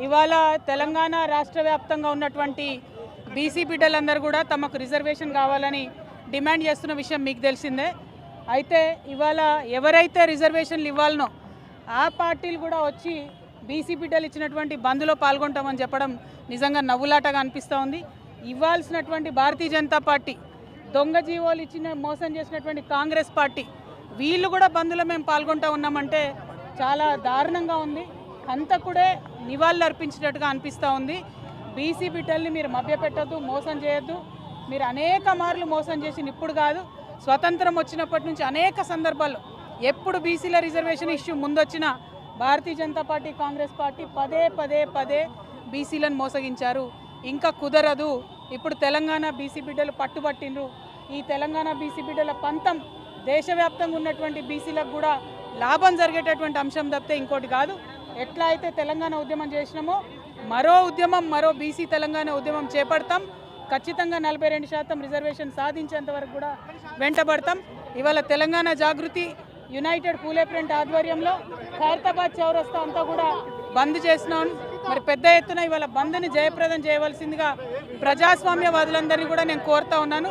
ఇవాళ తెలంగాణ రాష్ట్ర వ్యాప్తంగా ఉన్నటువంటి బీసీ బిడ్డలందరూ కూడా తమకు రిజర్వేషన్ కావాలని డిమాండ్ చేస్తున్న విషయం మీకు తెలిసిందే. అయితే ఇవాళ ఎవరైతే రిజర్వేషన్లు ఇవ్వాలనో ఆ పార్టీలు కూడా వచ్చి బీసీ బిడ్డలు ఇచ్చినటువంటి బంద్లో పాల్గొంటామని చెప్పడం నిజంగా నవ్వులాటగా అనిపిస్తూ ఉంది. ఇవ్వాల్సినటువంటి భారతీయ జనతా పార్టీ, దొంగ జీవోలు ఇచ్చిన మోసం చేసినటువంటి కాంగ్రెస్ పార్టీ, వీళ్ళు కూడా బంద్లో మేము పాల్గొంటూ ఉన్నామంటే చాలా దారుణంగా ఉంది. హంతకుడే నివాళులు అర్పించినట్టుగా అనిపిస్తూ ఉంది. బీసీ బిడ్డల్ని మీరు మభ్యపెట్టద్దు, మోసం చేయొద్దు. మీరు అనేక మార్లు మోసం చేసి ఇప్పుడు కాదు, స్వతంత్రం వచ్చినప్పటి నుంచి అనేక సందర్భాల్లో ఎప్పుడు బీసీల reservation issue ముందొచ్చినా Bharatiya Janata party, Congress party పదే పదే పదే బీసీలను మోసగించారు. ఇంకా కుదరదు. ఇప్పుడు తెలంగాణ బీసీ బిడ్డలు పట్టుబట్టిండ్రు. ఈ తెలంగాణ బీసీ బిడ్డల పంతం దేశవ్యాప్తంగా ఉన్నటువంటి బీసీలకు కూడా లాభం జరిగేటటువంటి అంశం తప్పితే ఇంకోటి కాదు. ఎట్లా అయితే తెలంగాణ ఉద్యమం చేసినామో మరో బీసీ తెలంగాణ ఉద్యమం చేపడతాం. ఖచ్చితంగా 42% రిజర్వేషన్ సాధించేంత వరకు కూడా వెంటబడతాం. ఇవాళ తెలంగాణ జాగృతి యునైటెడ్ పూలే ఫ్రంట్ ఆధ్వర్యంలో ఖైరతాబాద్ చౌరస్తా అంతా కూడా బంద్ చేసినాం. మరి పెద్ద ఎత్తున ఇవాళ బంద్ని జయప్రదం చేయవలసిందిగా ప్రజాస్వామ్యవాదులందరినీ కూడా నేను కోరుతా ఉన్నాను.